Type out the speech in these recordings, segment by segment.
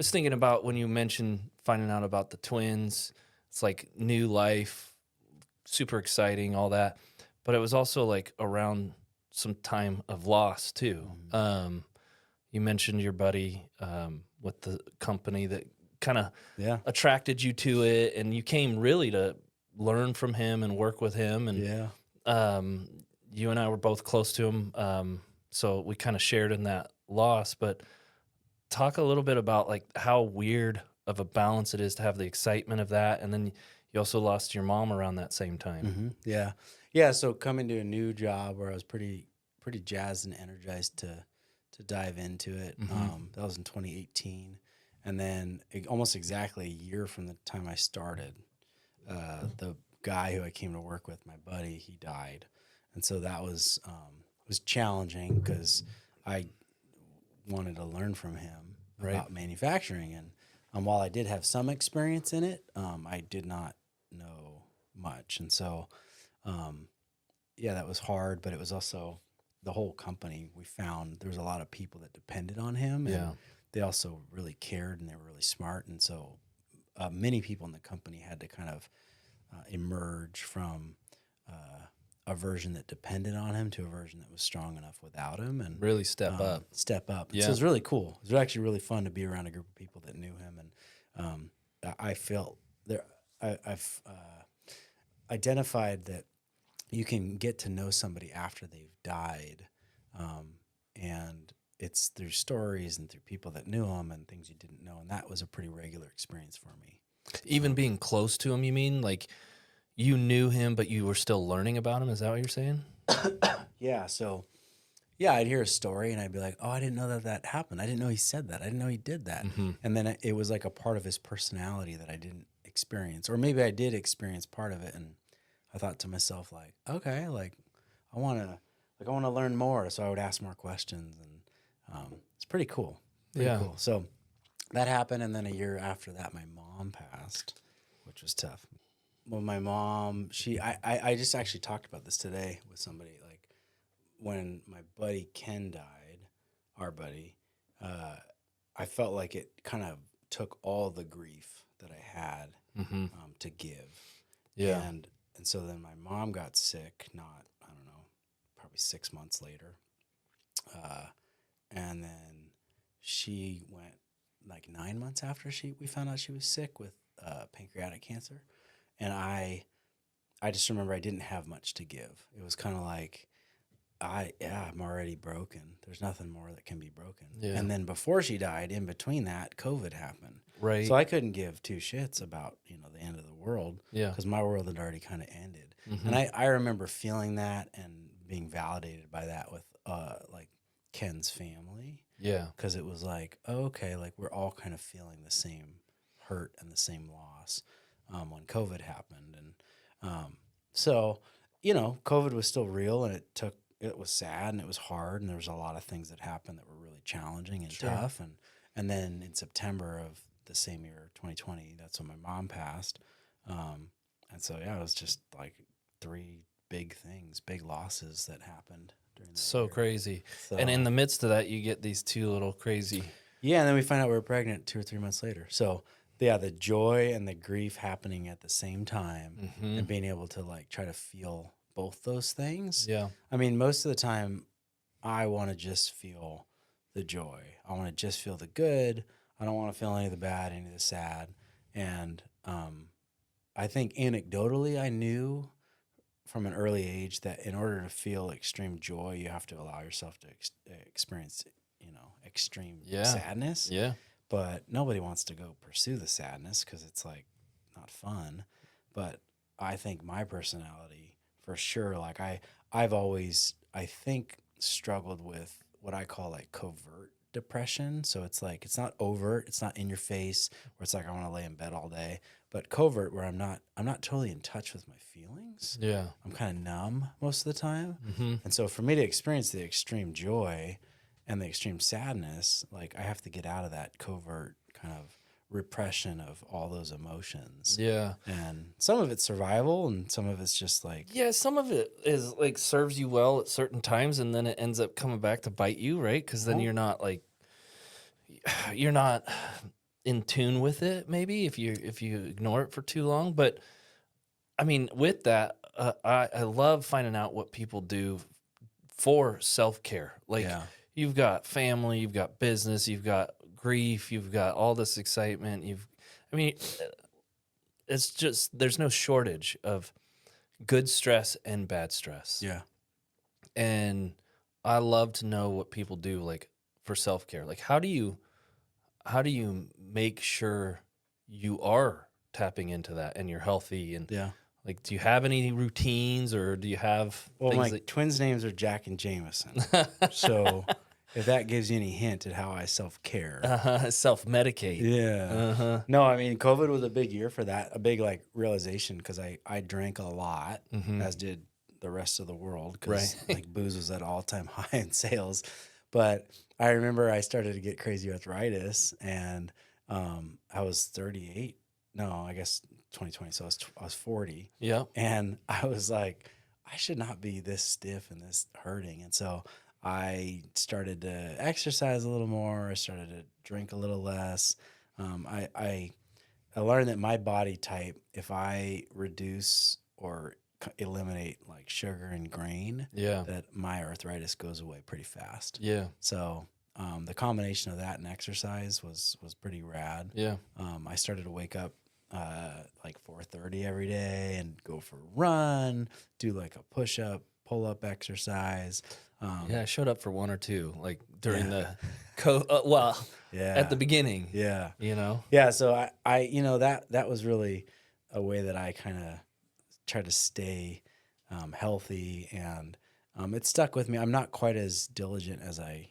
was thinking about when you mentioned finding out about the twins. It's like new life, super exciting, all that. But it was also like around some time of loss too. You mentioned your buddy with the company that kind of Yeah. attracted you to it, and you came really to learn from him and work with him. And Yeah. you and I were both close to him, so we kind of shared in that loss. But talk a little bit about like how weird of a balance it is to have the excitement of that, and then you also lost your mom around that same time. Yeah. Yeah. So coming to a new job where I was pretty jazzed and energized to dive into it. That was in 2018. And then almost exactly a year from the time I started, the guy who I came to work with, my buddy, he died. And so that was challenging because I wanted to learn from him about manufacturing. And while I did have some experience in it, I did not know much. And so, yeah, that was hard, but it was also the whole company. We found there was a lot of people that depended on him, and they also really cared, and they were really smart. And so many people in the company had to kind of emerge from a version that depended on him to a version that was strong enough without him, and Really step up. Step up. Yeah. So it was really cool. It was actually really fun to be around a group of people that knew him, and I felt there. I've identified that you can get to know somebody after they've died, and it's through stories and through people that knew them and things you didn't know, and that was a pretty regular experience for me. Even being close to him, you mean? Like you knew him, but you were still learning about him? Is that what you're saying? Yeah, so yeah, I'd hear a story and I'd be like, oh, I didn't know that happened. I didn't know he said that. I didn't know he did that. And then it was like a part of his personality that I didn't experience, or maybe I did experience part of it, and I thought to myself, like, okay, like I want to learn more. So I would ask more questions, and it's pretty cool. Pretty cool. So that happened, and then a year after that, my mom passed, which was tough. Well, my mom, I just actually talked about this today with somebody. Like when my buddy Ken died, our buddy, I felt like it kind of took all the grief that I had to give. Yeah. And so then my mom got sick, I don't know, probably 6 months later. And then she went like 9 months after we found out she was sick with pancreatic cancer. And I just remember I didn't have much to give. It was kind of like, I'm already broken. There's nothing more that can be broken. Yeah. And then before she died, in between that, COVID happened. Right. So I couldn't give two shits about, the end of the world. Yeah. Because my world had already kind of ended. And I remember feeling that and being validated by that with like Ken's family. Yeah. Because it was like, oh, okay, like we're all kind of feeling the same hurt and the same loss when COVID happened. And so, COVID was still real, and it was sad and it was hard, and there was a lot of things that happened that were really challenging and tough. And then in September of the same year, 2020, that's when my mom passed. And so, yeah, it was just like three big losses that happened during that So year. crazy. So, And in the midst of that, you get these two little crazy. yeah, and then we find out we were pregnant 2 or 3 months later. So, yeah, the joy and the grief happening at the same time, and being able to like try to feel both those things. Yeah. I mean, most of the time, I want to just feel the joy. I want to just feel the good. I don't want to feel any of the bad, any of the sad. And I think anecdotally, I knew from an early age that in order to feel extreme joy, you have to allow yourself to experience, extreme sadness. Yeah. But nobody wants to go pursue the sadness because it's like not fun. But I think my personality, for sure, like I've always, I think, struggled with what I call like covert depression. So it's like, it's not overt, it's not in your face where it's like I want to lay in bed all day, but covert where I'm not totally in touch with my feelings. Yeah. I'm kind of numb most of the time. And so for me to experience the extreme joy and the extreme sadness, like I have to get out of that covert kind of repression of all those emotions. Yeah. And some of it's survival and some of it's just like, Yeah, some of it is like serves you well at certain times, and then it ends up coming back to bite you, right? Because then you're not in tune with it, maybe if you ignore it for too long. But I mean, with that, I love finding out what people do for self-care. Like Yeah. you've got family, you've got business, you've got grief, you've got all this excitement. I mean, it's just there's no shortage of good stress and bad stress. Yeah. And I love to know what people do like for self-care. Like how do you make sure you are tapping into that and you're healthy and Yeah. like do you have any routines or do you have Well, things my twins' names are Jack and Jameson. So if that gives you any hint at how I self-care. self-medicate? Yeah. Uh-huh. No, I mean, COVID was a big year for that, a big like realization because I drank a lot, Mhm. as did the rest of the world because Right. like booze was at all-time high in sales. But I remember I started to get crazy arthritis and I was 38. No, I guess 2020. So I was 40. Yeah. And I was like, I should not be this stiff and this hurting. And so I started to exercise a little more. I started to drink a little less. I learned that my body type, if I reduce or eliminate like sugar and grain, Yeah. that my arthritis goes away pretty fast. Yeah. So the combination of that and exercise was pretty rad. Yeah. I started to wake up like 4:30 every day and go for a run, do like a push-up, pull-up exercise. Yeah, I showed up for one or two, like during Yeah. well, Yeah. at the beginning, Yeah. you know? Yeah. So that was really a way that I kind of tried to stay healthy, and it stuck with me. I'm not quite as diligent as I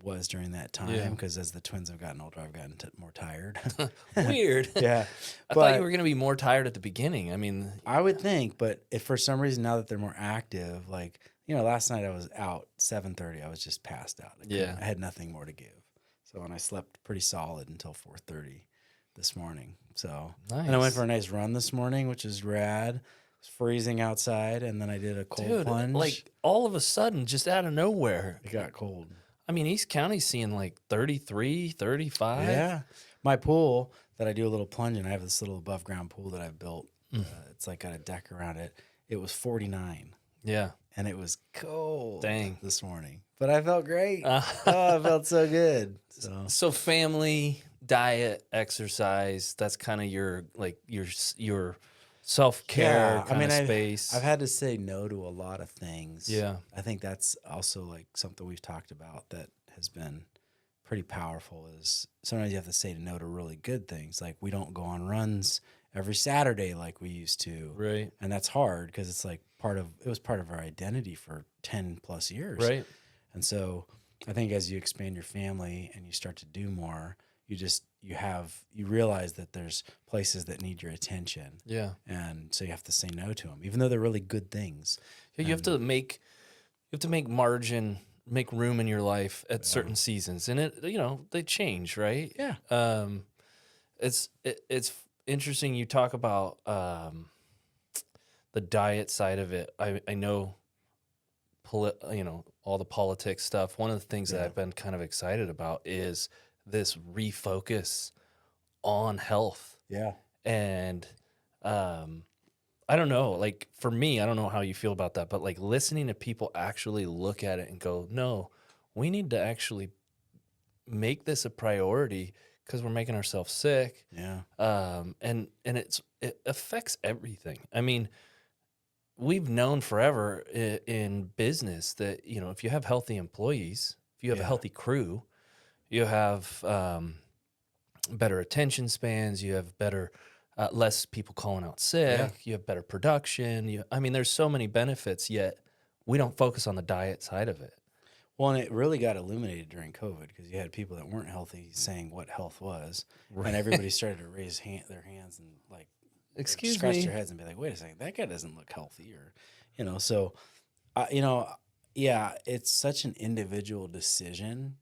was during that Yeah. time because as the twins have gotten older, I've gotten more tired. Weird. Yeah. I thought But you were going to be more tired at the beginning. I mean, I would think, but if for some reason now that they're more active, like, last night I was out 7:30, I was just passed out. Yeah. I had nothing more to give. So, and I slept pretty solid until 4:30 this morning. So, and I went nice. for a nice run this morning, which is rad. It was freezing outside, and then I did a cold Dude, plunge. like all of a sudden, just out of nowhere. It got cold. I mean, East County's seeing like 33, 35. Yeah. My pool that I do a little plunge in, I have this little above ground pool that I've built. It's like got a deck around it. It was 49. Yeah. And it was cold Dang. this morning, but I felt great. Uh, Oh, I felt so good. So so family, diet, exercise, that's kind of your self-care yeah, kind of space. I've had to say no to a lot of things. Yeah. I think that's also like something we've talked about that has been pretty powerful is sometimes you have to say no to really good things. Like we don't go on runs every Saturday like we used to. Right. And that's hard because it's like it was part of our identity for 10 plus years. Right. And so I think as you expand your family and you start to do more, you realize that there's places that need your attention. Yeah. And so you have to say no to them, even though they're really good things. Yeah, you have to make margin, make room in your life at certain seasons, and they change, right? Yeah. It's interesting. You talk about the diet side of it. I know, all the politics stuff. One of the things that Yeah. I've been kind of excited about is this refocus on health. Yeah. And I don't know, like for me, I don't know how you feel about that, but like listening to people actually look at it and go, no, we need to actually make this a priority because we're making ourselves sick. Yeah. And it affects everything. I mean, we've known forever in business that, if you have healthy employees, if you have a Yeah. healthy crew, you have better attention spans, you have better, less people calling out sick, Yeah. you have better production. There's so many benefits, yet we don't focus on the diet side of it. Well, and it really got illuminated during COVID because you had people that weren't healthy saying what health was, and everybody started to raise their hands and like Excuse scratch me. their heads and be like, "Wait a second, that guy doesn't look healthy," or So, yeah, it's such an individual decision,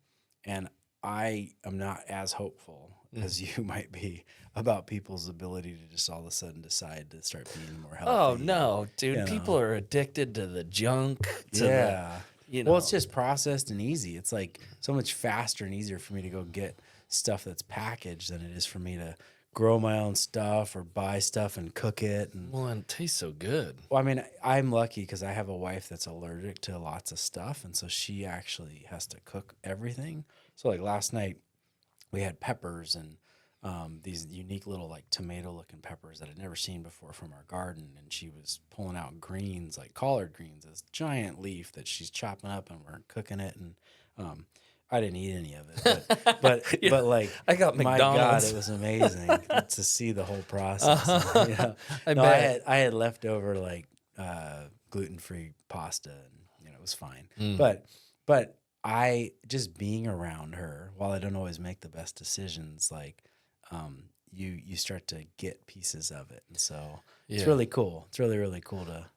and I am not as hopeful as you might be about people's ability to just all of a sudden decide to start being more healthy. Oh no, dude! you People know. are addicted to the junk. To Yeah. the, Well, it's just processed and easy. It's like so much faster and easier for me to go get stuff that's packaged than it is for me to grow my own stuff or buy stuff and cook it. And Well, and it tastes so good. well, I mean, I'm lucky because I have a wife that's allergic to lots of stuff, and so she actually has to cook everything. So like last night, we had peppers and these unique little like tomato looking peppers that I'd never seen before from our garden. And she was pulling out greens, like collard greens, this giant leaf that she's chopping up, and we're cooking it. And I didn't eat any of it, Yeah, but like, I got my God, McDonald's. it was amazing to see the whole process. Uh-huh. And, you know, I no, bet. I had leftover like gluten-free pasta, and it was fine. Mm. But I just being around her, while I don't always make the best decisions, like you start to get pieces of it, and so it's Yeah. really cool. It's really cool to